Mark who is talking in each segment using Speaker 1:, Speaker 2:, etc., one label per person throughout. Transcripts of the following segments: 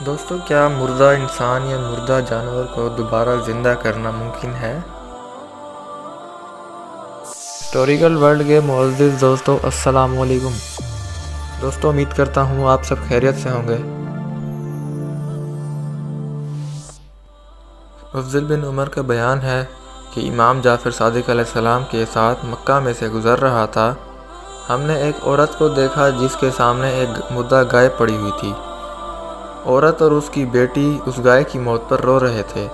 Speaker 1: دوستو، کیا مردہ انسان یا مردہ جانور کو دوبارہ زندہ کرنا ممکن ہے؟ ہسٹوریکل ورلڈ کے معزز دوستو، السلام علیکم۔ دوستو، امید کرتا ہوں آپ سب خیریت سے ہوں گے۔ افضل بن عمر کا بیان ہے کہ امام جعفر صادق علیہ السلام کے ساتھ مکہ میں سے گزر رہا تھا۔ ہم نے ایک عورت کو دیکھا جس کے سامنے ایک مردہ گائے پڑی ہوئی تھی۔ عورت اور اس کی بیٹی اس گائے کی موت پر رو رہے تھے۔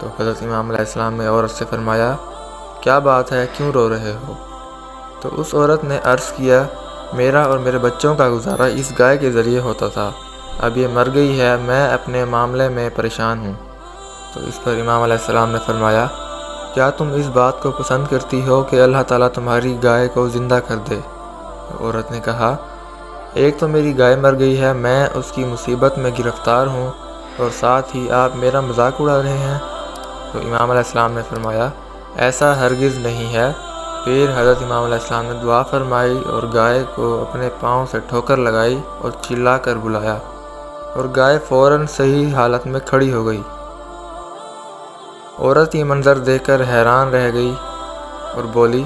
Speaker 1: تو حضرت امام علیہ السلام نے عورت سے فرمایا، کیا بات ہے، کیوں رو رہے ہو؟ تو اس عورت نے عرض کیا، میرا اور میرے بچوں کا گزارا اس گائے کے ذریعے ہوتا تھا، اب یہ مر گئی ہے، میں اپنے معاملے میں پریشان ہوں۔ تو اس پر امام علیہ السلام نے فرمایا، کیا تم اس بات کو پسند کرتی ہو کہ اللہ تعالیٰ تمہاری گائے کو زندہ کر دے؟ عورت نے کہا، ایک تو میری گائے مر گئی ہے، میں اس کی مصیبت میں گرفتار ہوں، اور ساتھ ہی آپ میرا مذاق اڑا رہے ہیں۔ تو امام علیہ السلام نے فرمایا، ایسا ہرگز نہیں ہے۔ پھر حضرت امام علیہ السلام نے دعا فرمائی اور گائے کو اپنے پاؤں سے ٹھوکر لگائی اور چلا کر بلایا، اور گائے فوراً صحیح حالت میں کھڑی ہو گئی۔ عورت یہ منظر دیکھ کر حیران رہ گئی اور بولی،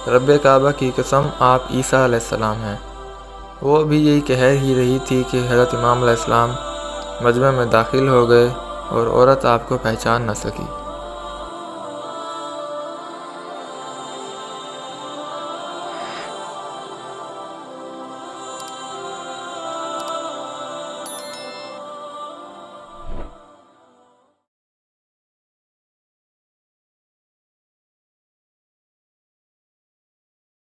Speaker 1: رب کعبہ کی قسم، آپ عیسیٰ علیہ السلام ہیں۔ وہ بھی یہی کہہ ہی رہی تھی کہ حضرت امام علیہ السلام مجمع میں داخل ہو گئے اور عورت آپ کو پہچان نہ سکی۔